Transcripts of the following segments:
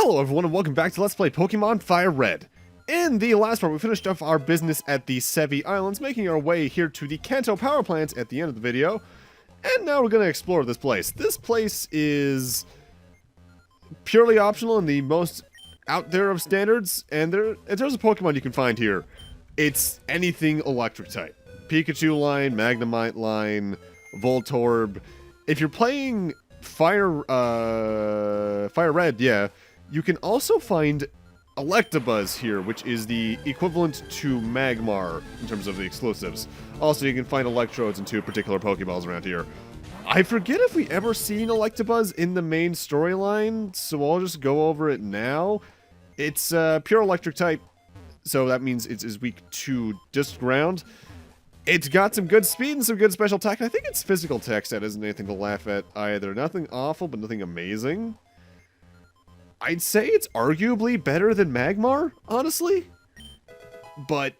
Hello everyone and welcome back to Let's Play Pokemon FireRed. In the last part, we finished off our business at the Seafoam Islands, making our way here to the Kanto power plant at the end of the video. And now we're going to explore this place. This place is purely optional and the most out there of standards, and there's a Pokemon you can find here. It's anything electric type. Pikachu line, Magnemite line, Voltorb. If you're playing FireRed, yeah, you can also find Electabuzz here, which is the equivalent to Magmar in terms of the exclusives. Also, you can find Electrodes and two particular Pokeballs around here. I forget if we ever seen Electabuzz in the main storyline, so I'll just go over it now. It's pure electric type, so that means it's weak to Disc Ground. It's got some good speed and some good special attack, and I think its physical attack stat isn't anything to laugh at either. Nothing awful, but nothing amazing. I'd say it's arguably better than Magmar, honestly. But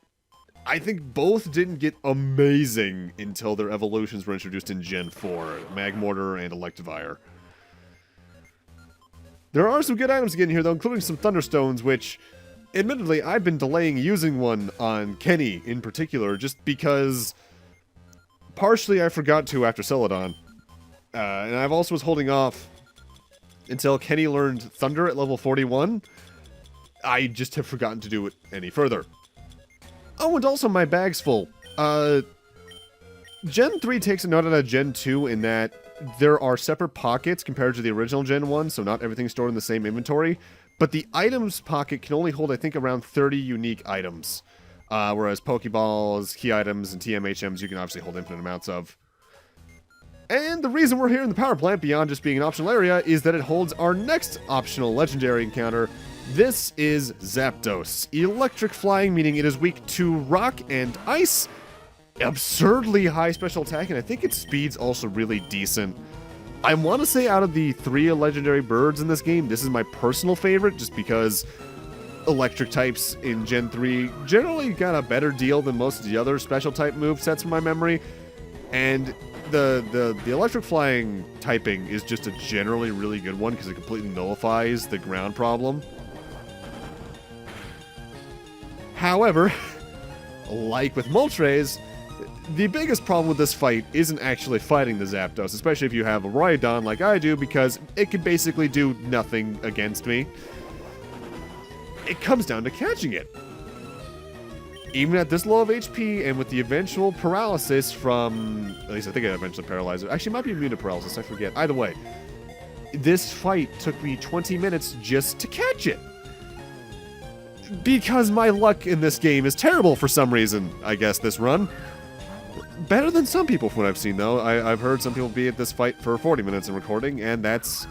I think both didn't get amazing until their evolutions were introduced in Gen 4, Magmortar and Electivire. There are some good items to get in here, though, including some Thunderstones, which, admittedly, I've been delaying using one on Kenny in particular, just because partially I forgot to after Celadon. And I've also was holding off until Kenny learned Thunder at level 41. I just have forgotten to do it any further. Oh, and also my bag's full. Gen 3 takes a note out of Gen 2 in that there are separate pockets compared to the original Gen 1, so not everything's stored in the same inventory. But the items pocket can only hold, I think, around 30 unique items. Whereas Pokeballs, key items, and TMHMs you can obviously hold infinite amounts of. And the reason we're here in the power plant, beyond just being an optional area, is that it holds our next optional legendary encounter. This is Zapdos. Electric flying, meaning it is weak to rock and ice. Absurdly high special attack, and I think its speed's also really decent. I want to say out of the three legendary birds in this game, this is my personal favorite, just because electric types in Gen 3 generally got a better deal than most of the other special type movesets from my memory. And the electric flying typing is just a generally really good one because it completely nullifies the ground problem. However, like with Moltres, the biggest problem with this fight isn't actually fighting the Zapdos, especially if you have a Rhydon like I do, because it can basically do nothing against me. It comes down to catching it. Even at this low of HP, and with the eventual paralysis from... At least I think I eventually paralyzed it. Actually, it might be immune to paralysis, I forget. Either way, this fight took me 20 minutes just to catch it. Because my luck in this game is terrible for some reason, I guess, this run. Better than some people from what I've seen, though. I've heard some people be at this fight for 40 minutes in recording, and that's...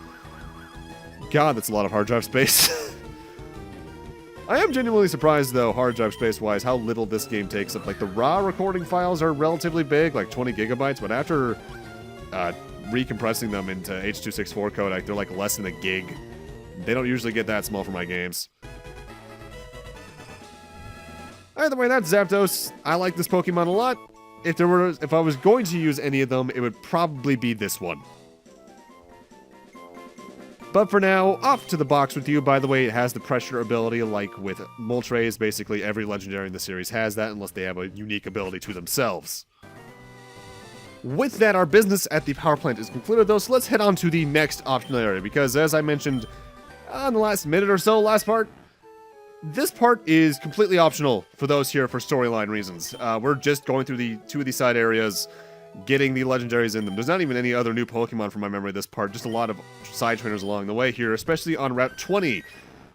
God, that's a lot of hard drive space. I am genuinely surprised, though, hard drive space-wise, how little this game takes up. Like, the raw recording files are relatively big, like 20 gigabytes, but after recompressing them into H.264 codec, they're like less than a gig. They don't usually get that small for my games. Either way, that's Zapdos. I like this Pokemon a lot. If I was going to use any of them, it would probably be this one. But for now, off to the box with you. By the way, it has the pressure ability like with Moltres. Basically, every legendary in the series has that unless they have a unique ability to themselves. With that, our business at the power plant is concluded, though, so let's head on to the next optional area, because as I mentioned in the last minute or so, last part, this part is completely optional for those here for storyline reasons. We're just going through two of the side areas, getting the legendaries in them. There's not even any other new Pokemon from my memory this part, just a lot of side trainers along the way here, especially on Route 20.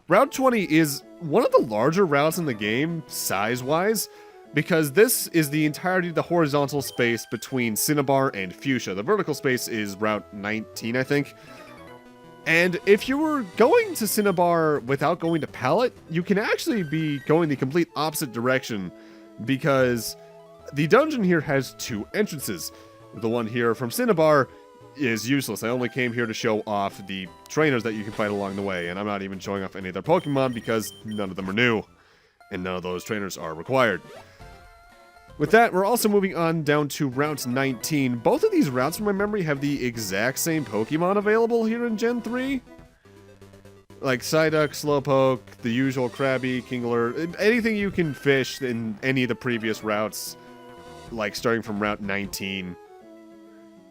Route 20 is one of the larger routes in the game, size-wise, because this is the entirety of the horizontal space between Cinnabar and Fuchsia. The vertical space is Route 19, I think. And if you were going to Cinnabar without going to Pallet, you can actually be going the complete opposite direction, because the dungeon here has two entrances. The one here from Cinnabar is useless. I only came here to show off the trainers that you can fight along the way, and I'm not even showing off any of their Pokemon because none of them are new, and none of those trainers are required. With that, we're also moving on down to Route 19. Both of these routes, from my memory, have the exact same Pokemon available here in Gen 3. Like Psyduck, Slowpoke, the usual Krabby, Kingler, anything you can fish in any of the previous routes, like starting from Route 19,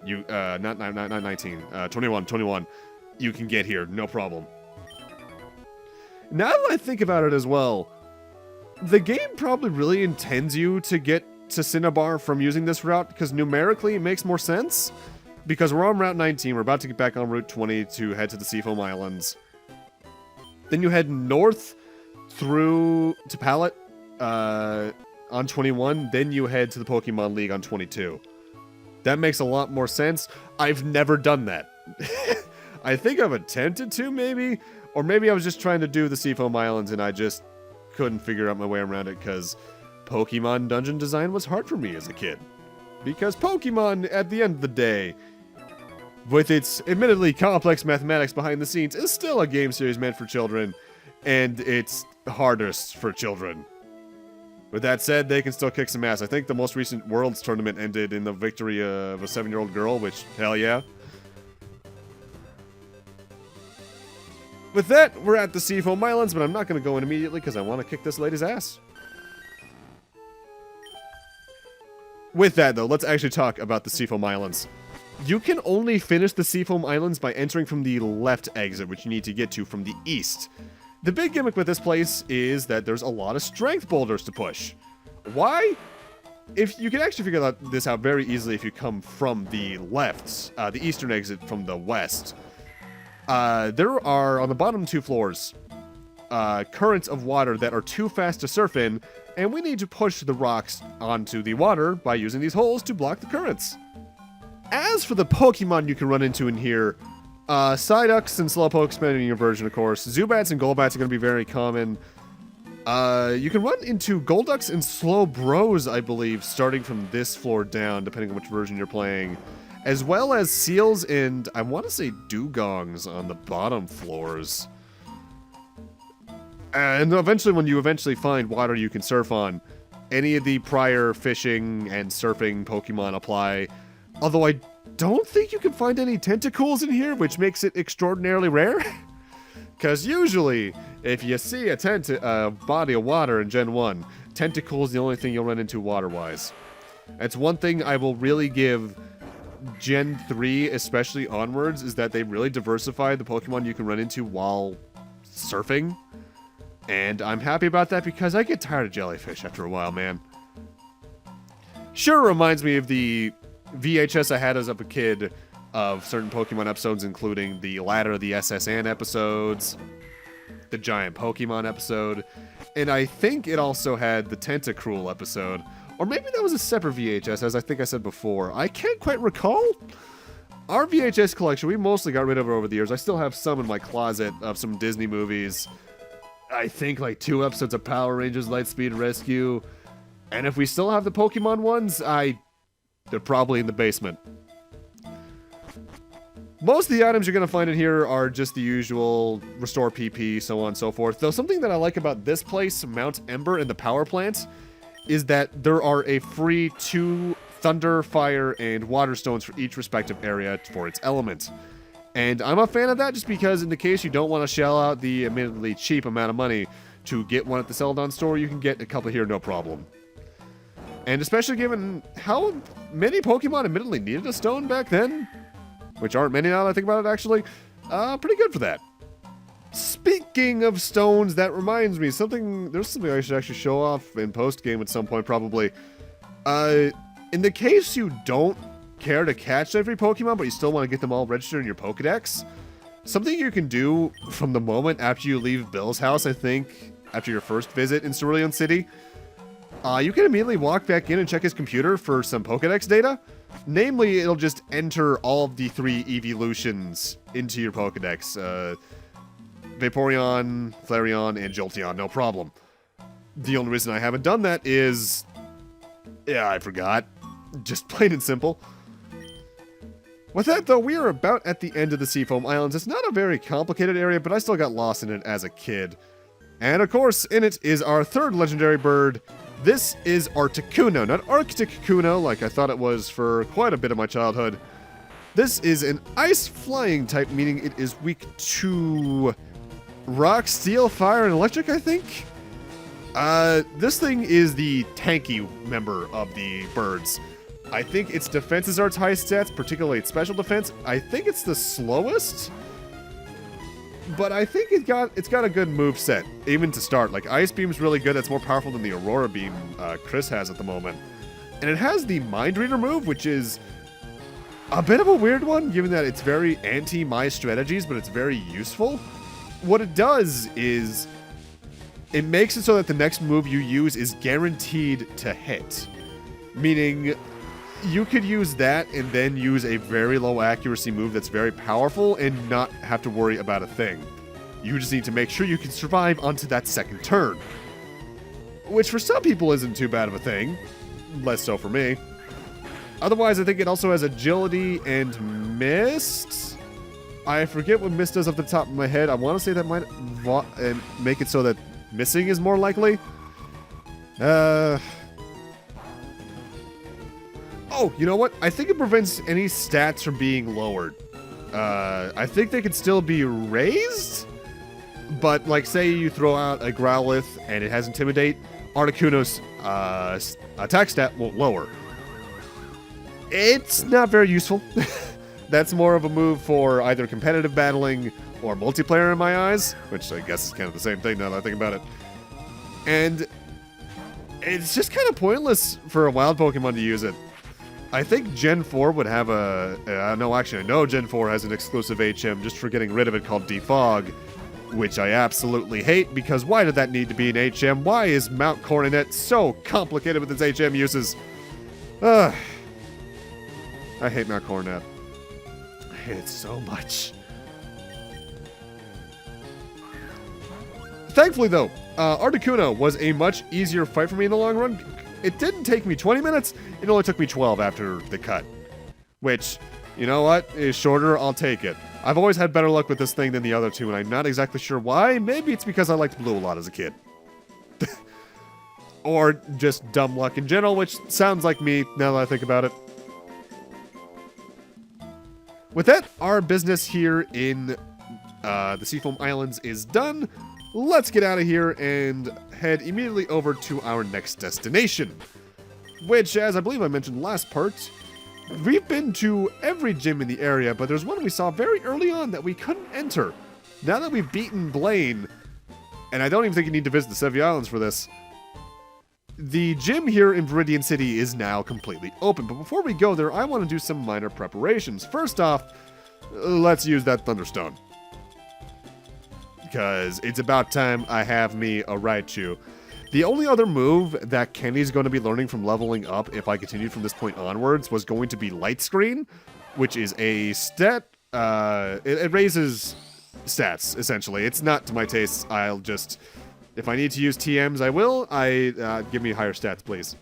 you, not 19, 21, you can get here, no problem. Now that I think about it as well, the game probably really intends you to get to Cinnabar from using this route, because numerically it makes more sense. Because we're on Route 19, we're about to get back on Route 20 to head to the Seafoam Islands. Then you head north through to Pallet on 21, then you head to the Pokemon League on 22. That makes a lot more sense. I've never done that. I think I've attempted to, maybe, or maybe I was just trying to do the Seafoam Islands and I just couldn't figure out my way around it because Pokemon dungeon design was hard for me as a kid. Because Pokemon, at the end of the day, with its admittedly complex mathematics behind the scenes, is still a game series meant for children, and it's hardest for children. With that said, they can still kick some ass. I think the most recent Worlds tournament ended in the victory of a 7-year-old girl, which, hell yeah. With that, we're at the Seafoam Islands, but I'm not going to go in immediately because I want to kick this lady's ass. With that, though, let's actually talk about the Seafoam Islands. You can only finish the Seafoam Islands by entering from the left exit, which you need to get to from the east. The big gimmick with this place is that there's a lot of strength boulders to push. Why? If you can actually figure this out very easily if you come from the left, the eastern exit from the west. There are, on the bottom 2 floors, currents of water that are too fast to surf in, and we need to push the rocks onto the water by using these holes to block the currents. As for the Pokemon you can run into in here, Psyducks and Slowpokes, depending on your version, of course. Zubats and Golbats are going to be very common. You can run into Golducks and Slowbros, I believe, starting from this floor down, depending on which version you're playing. As well as Seals and, I want to say, Dugongs on the bottom floors. And eventually, when you find water you can surf on, any of the prior fishing and surfing Pokemon apply. Although I don't think you can find any tentacles in here, which makes it extraordinarily rare. Because usually, if you see a body of water in Gen 1, tentacles the only thing you'll run into water-wise. That's one thing I will really give Gen 3, especially onwards, is that they really diversify the Pokemon you can run into while surfing. And I'm happy about that because I get tired of jellyfish after a while, man. Sure reminds me of the VHS I had as a kid of certain Pokemon episodes, including the Ladder of the SSN episodes, the Giant Pokemon episode, and I think it also had the Tentacruel episode. Or maybe that was a separate VHS, as I think I said before. I can't quite recall. Our VHS collection, we mostly got rid of it over the years. I still have some in my closet of some Disney movies. I think like 2 episodes of Power Rangers Lightspeed Rescue. And if we still have the Pokemon ones, they're probably in the basement. Most of the items you're going to find in here are just the usual restore PP, so on and so forth. Though something that I like about this place, Mount Ember and the power plant, is that there are a free 2 Thunder, Fire, and Water Stones for each respective area for its element. And I'm a fan of that just because in the case you don't want to shell out the admittedly cheap amount of money to get one at the Celadon store, you can get a couple here no problem. And especially given how many Pokemon admittedly needed a stone back then, which aren't many now that I think about it actually, pretty good for that. Speaking of stones, that reminds me, there's something I should actually show off in post-game at some point probably. In the case you don't care to catch every Pokemon, but you still want to get them all registered in your Pokedex, something you can do from the moment after you leave Bill's house, I think, after your first visit in Cerulean City, you can immediately walk back in and check his computer for some Pokedex data. Namely, it'll just enter all of the 3 evolutions into your Pokedex. Vaporeon, Flareon, and Jolteon, no problem. The only reason I haven't done that is... yeah, I forgot. Just plain and simple. With that, though, we are about at the end of the Seafoam Islands. It's not a very complicated area, but I still got lost in it as a kid. And, of course, in it is our 3rd legendary bird. This is Articuno, not Arctic-Cuno, like I thought it was for quite a bit of my childhood. This is an ice flying type, meaning it is weak to Rock, Steel, Fire, and Electric, I think? This thing is the tanky member of the birds. I think its defenses are its highest stats, particularly its special defense. I think it's the slowest, but I think it's got a good move set, even to start. Like, Ice Beam's really good. That's more powerful than the Aurora Beam Chris has at the moment. And it has the Mind Reader move, which is a bit of a weird one, given that it's very anti-my strategies, but it's very useful. What it does is it makes it so that the next move you use is guaranteed to hit. Meaning, you could use that and then use a very low accuracy move that's very powerful and not have to worry about a thing. You just need to make sure you can survive onto that second turn. Which for some people isn't too bad of a thing. Less so for me. Otherwise, I think it also has agility and mist. I forget what mist does off the top of my head. I want to say that might make it so that missing is more likely. Oh, you know what? I think it prevents any stats from being lowered. I think they could still be raised, but like say you throw out a Growlithe and it has Intimidate, Articuno's attack stat won't lower. It's not very useful. That's more of a move for either competitive battling or multiplayer in my eyes, which I guess is kind of the same thing now that I think about it. And it's just kind of pointless for a wild Pokemon to use it. I think Gen 4 would have no, actually, I know Gen 4 has an exclusive HM just for getting rid of it called Defog, which I absolutely hate, because why did that need to be an HM? Why is Mount Coronet so complicated with its HM uses? I hate Mount Coronet. I hate it so much. Thankfully, though, Articuno was a much easier fight for me in the long run. It didn't take me 20 minutes, it only took me 12 after the cut. Which, you know what, is shorter, I'll take it. I've always had better luck with this thing than the other two, and I'm not exactly sure why. Maybe it's because I liked blue a lot as a kid. Or just dumb luck in general, which sounds like me now that I think about it. With that, our business here in the Seafoam Islands is done. Let's get out of here and head immediately over to our next destination. Which, as I believe I mentioned last part, we've been to every gym in the area, but there's one we saw very early on that we couldn't enter. Now that we've beaten Blaine, and I don't even think you need to visit the Seafoam Islands for this, the gym here in Veridian City is now completely open. But before we go there, I want to do some minor preparations. First off, let's use that Thunderstone. Because it's about time I have me a Raichu. The only other move that Kenny's going to be learning from leveling up, if I continued from this point onwards, was going to be Light Screen, which is a stat. It raises stats, essentially. It's not to my taste. I'll just, if I need to use TMs, I will. Give me higher stats, please.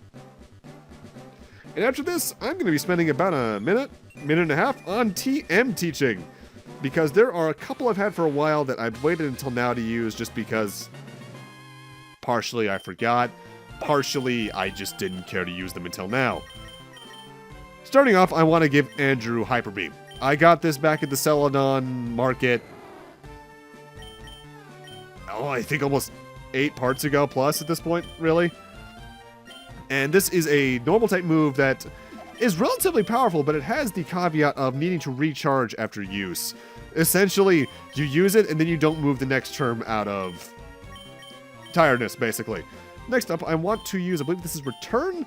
And after this, I'm going to be spending about a minute and a half on TM teaching. Because there are a couple I've had for a while that I've waited until now to use just because partially I forgot, partially I just didn't care to use them until now. Starting off, I want to give Andrew Hyper Beam. I got this back at the Celadon market, I think almost 8 parts ago plus at this point, really. And this is a normal type move that is relatively powerful, but it has the caveat of needing to recharge after use. Essentially, you use it and then you don't move the next term out of tiredness, basically. Next up, I want to use, I believe this is Return.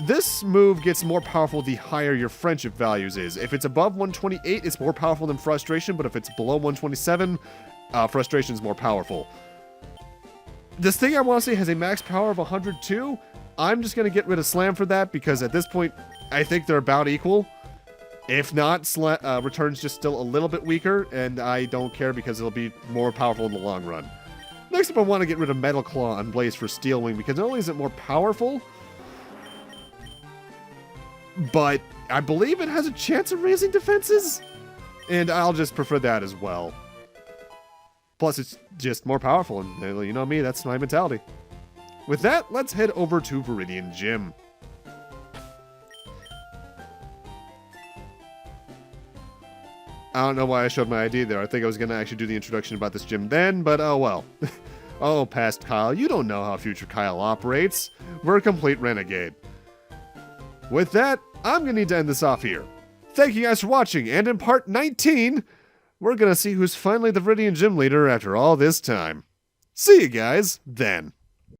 This move gets more powerful the higher your friendship values is. If it's above 128, it's more powerful than Frustration, but if it's below 127, Frustration is more powerful. This thing I want to say has a max power of 102. I'm just going to get rid of Slam for that, because at this point, I think they're about equal. If not, Return's just still a little bit weaker, and I don't care because it'll be more powerful in the long run. Next up, I want to get rid of Metal Claw on Blaze for Steel Wing, because not only is it more powerful, but I believe it has a chance of raising defenses, and I'll just prefer that as well. Plus, it's just more powerful, and you know me, that's my mentality. With that, let's head over to Veridian Gym. I don't know why I showed my ID there. I think I was going to actually do the introduction about this gym then, but oh well. Oh, past Kyle, you don't know how future Kyle operates. We're a complete renegade. With that, I'm going to need to end this off here. Thank you guys for watching, and in part 19, we're going to see who's finally the Veridian Gym leader after all this time. See you guys then.